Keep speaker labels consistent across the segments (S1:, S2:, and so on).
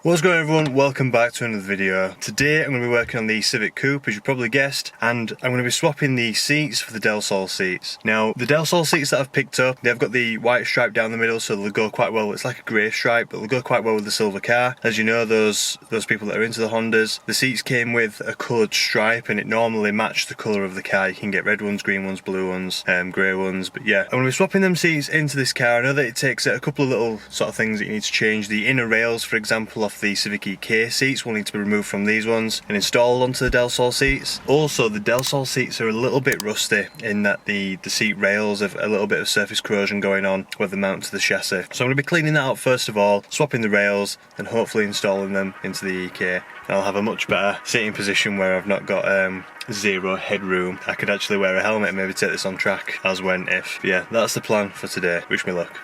S1: What's going on, everyone? Welcome back to another video. Today I'm going to be working on the Civic Coupe, as you probably guessed, and I'm going to be swapping the seats for the Del Sol seats. Now, the Del Sol seats that I've picked up, they've got the white stripe down the middle, so they'll go quite well. It's like a grey stripe, but they'll go quite well with the silver car. As you know, those people that are into the Hondas, the seats came with a coloured stripe, and it normally matched the colour of the car. You can get red ones, green ones, blue ones, grey ones, but yeah. I'm going to be swapping them seats into this car. I know that it takes a couple of little sort of things that you need to change. The inner rails, for example, off the Civic EK seats will need to be removed from these ones and installed onto the Del Sol seats. Also, the Del Sol seats are a little bit rusty in that the seat rails have a little bit of surface corrosion going on where they mount to the chassis. So I'm going to be cleaning that out first of all, swapping the rails and hopefully installing them into the EK. And I'll have a much better sitting position where I've not got zero headroom. I could actually wear a helmet and maybe take this on track as when if. But yeah, that's the plan for today. Wish me luck.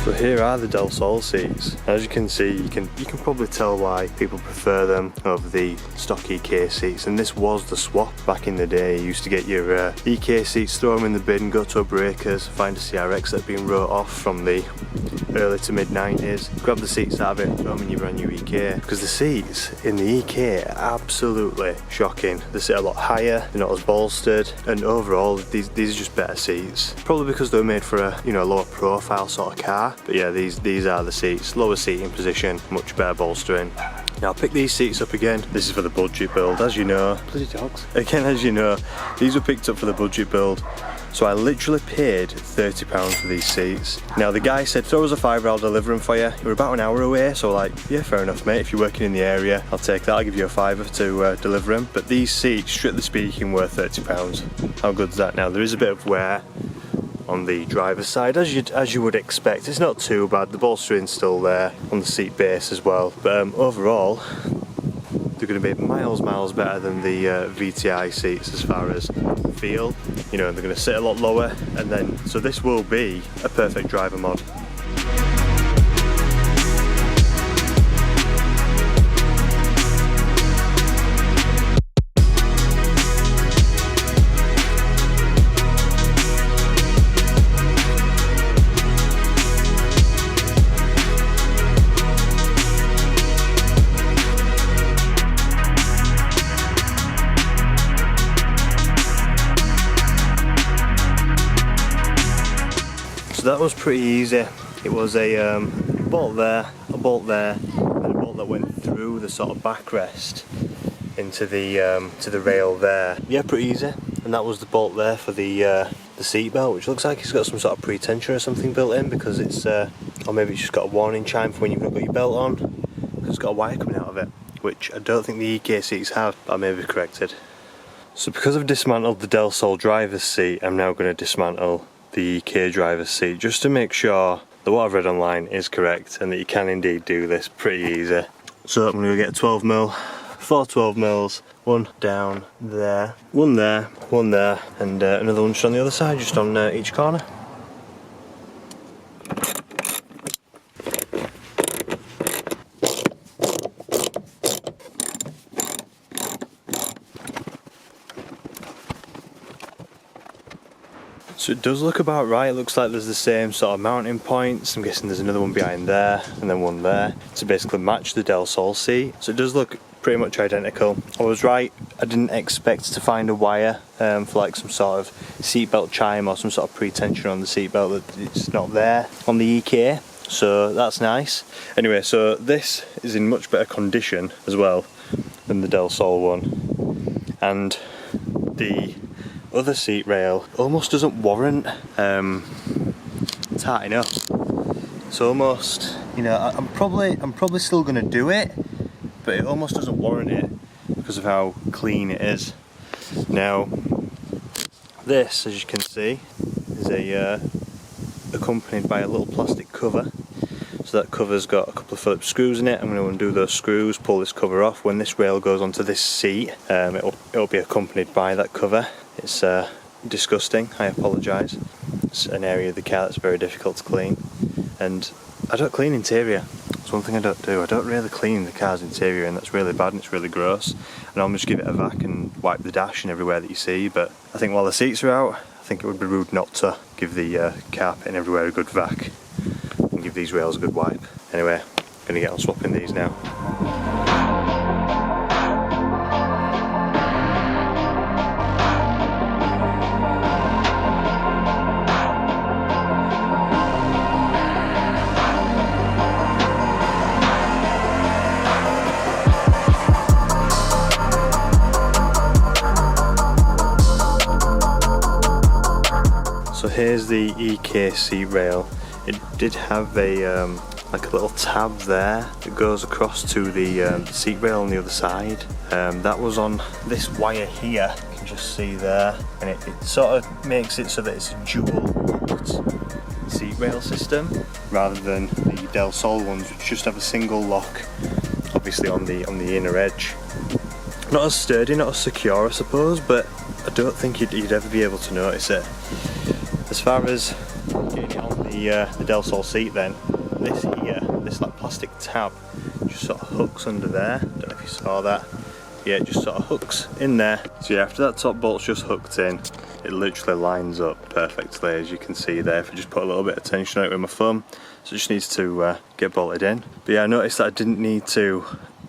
S1: So here are the Del Sol seats. As you can see, you can probably tell why people prefer them over the stock EK seats. And this was the swap back in the day. You used to get your EK seats, throw them in the bin, go to a breakers, find a CRX that had been wrote off from the early to mid 90s, grab the seats out of it, put them in your brand new EK. Because the seats in the EK are absolutely shocking. They sit a lot higher, they're not as bolstered, and overall these are just better seats. Probably because they were made for a lower profile sort of car. But yeah, these are the seats. Lower seating position, much better bolstering. Now I'll pick these seats up again. This is for the budget build, as you know. Bloody dogs. Again, as you know, these were picked up for the budget build. So I literally paid £30 for these seats. Now the guy said, throw us a £5, I'll deliver them for you. We're about an hour away, so like, yeah, fair enough, mate. If you're working in the area, I'll take that. I'll give you a £5 to deliver them. But these seats, strictly speaking, were £30. How good's that? Now there is a bit of wear on the driver's side, as you would expect. It's not too bad. The bolstering's still there on the seat base as well. But overall, they're going to be miles better than the VTI seats as far as feel. You know, they're going to sit a lot lower, and then so this will be a perfect driver mod. So that was pretty easy. It was a bolt there, a bolt there, and a bolt that went through the sort of backrest into the to the rail there. Yeah, pretty easy. And that was the bolt there for the seat belt, which looks like it's got some sort of pre-tension or something built in, because it's or maybe it's just got a warning chime for when you've not got your belt on, because it's got a wire coming out of it, which I don't think the EK seats have. I may be corrected. So because I've dismantled the Del Sol driver's seat, I'm now going to dismantle the EK driver's seat, just to make sure that what I've read online is correct and that you can indeed do this pretty easy. So I'm going to get a 12mm, 4 12mm, one down there, one there, and another one just on the other side, just on each corner. So it does look about right. It looks like there's the same sort of mounting points. I'm guessing there's another one behind there and then one there to basically match the Del Sol seat. So it does look pretty much identical. I was right, I didn't expect to find a wire for like some sort of seatbelt chime or some sort of pre-tension on the seatbelt. That it's not there on the EK, so that's nice. Anyway, so this is in much better condition as well than the Del Sol one, and the other seat rail almost doesn't warrant tightening up. It's almost, you know, I'm probably still gonna do it, but it almost doesn't warrant it because of how clean it is. Now this, as you can see, is accompanied by a little plastic cover. So that cover's got a couple of Phillips screws in it. I'm going to undo those screws, pull this cover off. When this rail goes onto this seat, it'll be accompanied by that cover. It's disgusting, I apologise. It's an area of the car that's very difficult to clean, and I don't clean interior. That's one thing I don't do. I don't really clean the car's interior, and that's really bad and it's really gross. And I'll just give it a vac and wipe the dash and everywhere that you see. But I think while the seats are out, I think it would be rude not to give the carpet and everywhere a good vac and give these rails a good wipe. Anyway, I'm going to get on swapping these now. So here's the EK seat rail. It did have a like a little tab there that goes across to the seat rail on the other side. That was on this wire here, you can just see there, and it sort of makes it so that it's a dual locked seat rail system rather than the Del Sol ones which just have a single lock, obviously on the inner edge. Not as sturdy, not as secure I suppose, but I don't think you'd ever be able to notice it. As far as getting it on the Del Sol seat then, this here, this like plastic tab just sort of hooks under there. Don't know if you saw that. Yeah, it just sort of hooks in there. So yeah, after that top bolt's just hooked in, it literally lines up perfectly, as you can see there. If I just put a little bit of tension on it with my thumb, so it just needs to get bolted in. But yeah, I noticed that I didn't need to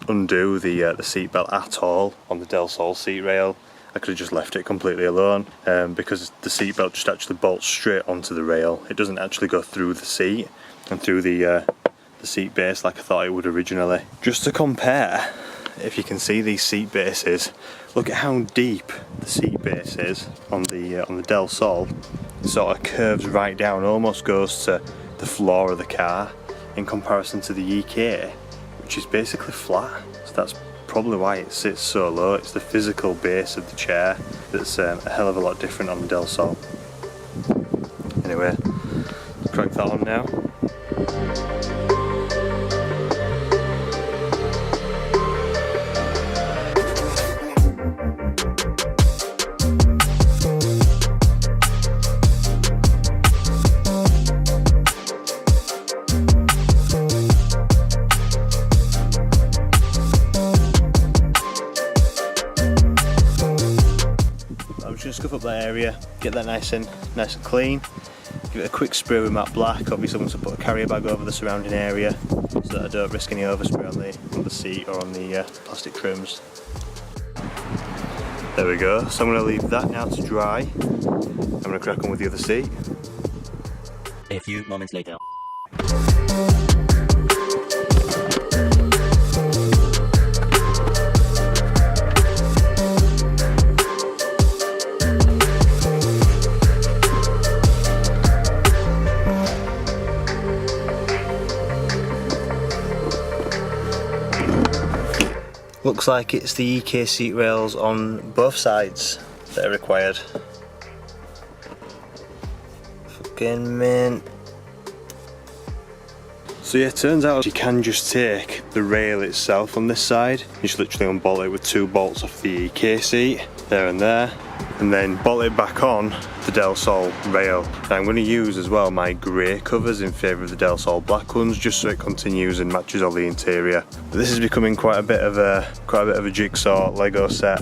S1: undo the seat belt at all on the Del Sol seat rail. I could have just left it completely alone because the seat belt just actually bolts straight onto the rail. It doesn't actually go through the seat and through the seat base like I thought it would originally. Just to compare, if you can see these seat bases, look at how deep the seat base is on the Del Sol. It sort of curves right down, almost goes to the floor of the car, in comparison to the EK, which is basically flat. So that's probably why it sits so low. It's the physical base of the chair that's a hell of a lot different on the Del Sol. Anyway, crank that on now. Just scuff up that area, get that nice and clean, give it a quick spray with matte black. Obviously I'm going to put a carrier bag over the surrounding area so that I don't risk any overspray on the seat or on the plastic trims. There we go, so I'm going to leave that now to dry. I'm going to crack on with the other seat.
S2: A few moments later.
S1: Looks like it's the EK seat rails on both sides that are required. Fucking mint. So yeah, it turns out you can just take the rail itself on this side. You just literally unbolt it with 2 bolts off the EK seat, there and there, and then bolt it back on the Del Sol rail. And I'm going to use as well my grey covers in favour of the Del Sol black ones, just so it continues and matches all the interior. But this is becoming quite a bit of a jigsaw Lego set.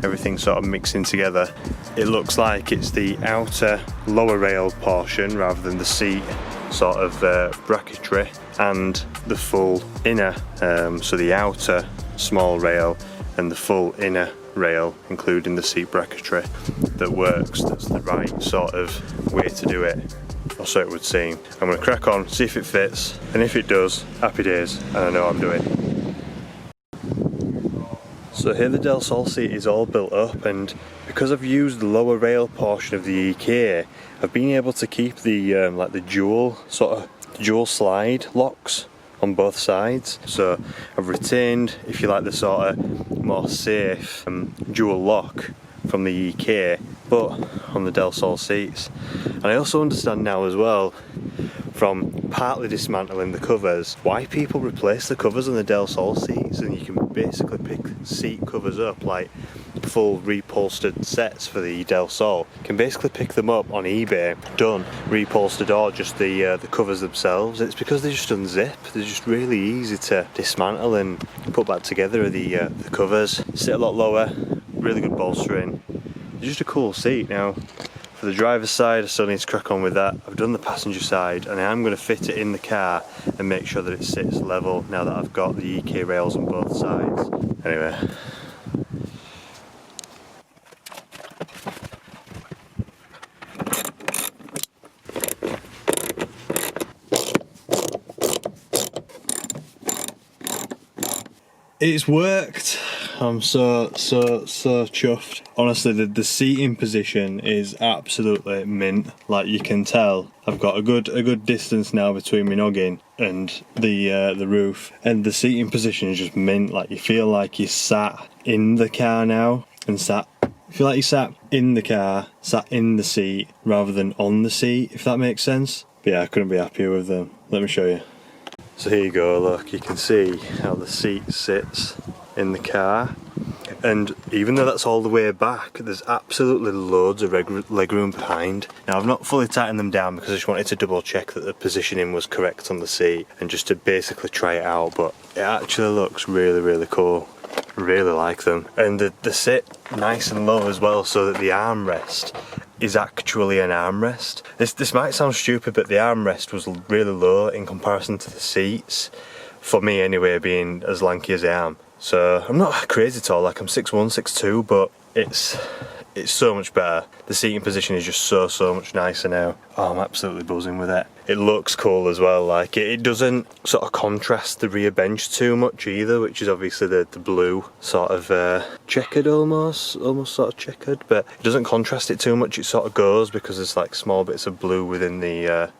S1: Everything sort of mixing together. It looks like it's the outer lower rail portion rather than the seat sort of bracketry, and the full inner, so the outer small rail and the full inner rail, including the seat bracketry, that works. That's the right sort of way to do it, or so it would seem. I'm going to crack on, see if it fits, and if it does, happy days, and I know what I'm doing. So here the Del Sol seat is all built up, and because I've used the lower rail portion of the EK, I've been able to keep the like the dual slide locks on both sides. So I've retained, if you like, the sort of more safe dual lock from the EK, but on the Del Sol seats. And I also understand now as well, from partly dismantling the covers, why people replace the covers on the Del Sol seats, and you can basically pick seat covers up, like full repolstered sets for the Del Sol. You can basically pick them up on eBay, done, repolstered, or just the covers themselves. It's because they just unzip. They're just really easy to dismantle and put back together. The covers sit a lot lower, really good bolstering. It's just a cool seat. Now, For the driver's side, I still need to crack on with that. I've done the passenger side, and I am going to fit it in the car and make sure that it sits level now that I've got the EK rails on both sides. Anyway. It's worked. I'm so chuffed. Honestly, the seating position is absolutely mint. Like, you can tell I've got a good distance now between my noggin and the roof, and the seating position is just mint. Like, you feel like you sat in the car now, and feel like you sat in the car, sat in the seat rather than on the seat, if that makes sense. But yeah, I couldn't be happier with them. Let me show you. So here you go, look, you can see how the seat sits in the car, and even though that's all the way back, there's absolutely loads of legroom behind. Now, I've not fully tightened them down because I just wanted to double check that the positioning was correct on the seat and just to basically try it out, but it actually looks really cool. Really like them, and they sit nice and low as well, so that the armrest is actually an armrest. This might sound stupid, but the armrest was really low in comparison to the seats, for me anyway, being as lanky as I am. So I'm not crazy tall, like I'm 6'1", 6'2", but it's so much better. The seating position is just so much nicer now. Oh, I'm absolutely buzzing with it. It looks cool as well, like it doesn't sort of contrast the rear bench too much either, which is obviously the blue sort of checkered almost sort of checkered, but it doesn't contrast it too much. It sort of goes because there's like small bits of blue within the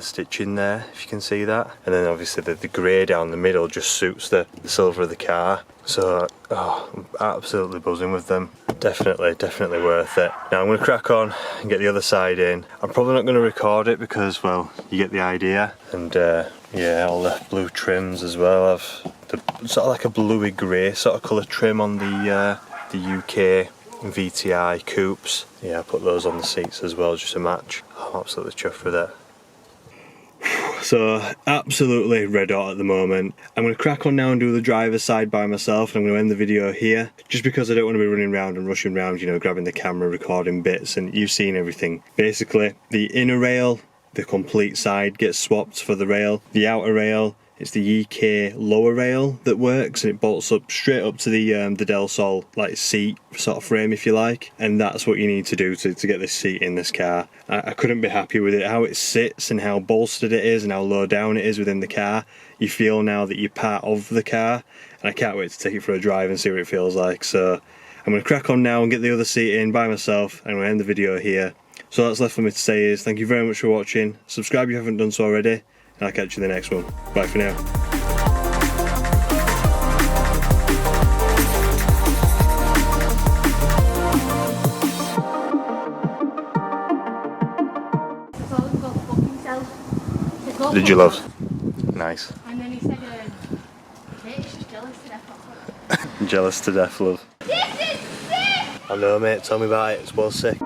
S1: stitching there, if you can see that, and then obviously the grey down the middle just suits the silver of the car. So I'm absolutely buzzing with them. Definitely worth it. Now I'm going to crack on and get the other side in. I'm probably not going to record it because, well, you get the idea. And yeah, all the blue trims as well. I've sort of like a bluey grey sort of colour trim on the UK VTI coupes. Yeah, I put those on the seats as well just to match. I'm absolutely chuffed with it. So absolutely red hot at the moment. I'm going to crack on now and do the driver's side by myself, and I'm going to end the video here just because I don't want to be running around and rushing around, you know, grabbing the camera, recording bits, and you've seen everything. Basically, the inner rail, the complete side gets swapped for the rail. The outer rail, it's the EK lower rail that works, and it bolts up straight up to the Del Sol like seat sort of frame, if you like, and that's what you need to do to get this seat in this car. I couldn't be happy with it, how it sits and how bolstered it is and how low down it is within the car. You feel now that you're part of the car, and I can't wait to take it for a drive and see what it feels like. So I'm going to crack on now and get the other seat in by myself, and I'm going to end the video here. So all that's left for me to say is thank you very much for watching. Subscribe if you haven't done so already, and I'll catch you in the next one. Bye for now. Did you love? Nice.
S3: And then he said, mate, she's jealous to death.
S1: Jealous to death, love.
S3: This is sick!
S1: I know, mate, tell me about it, it's well sick.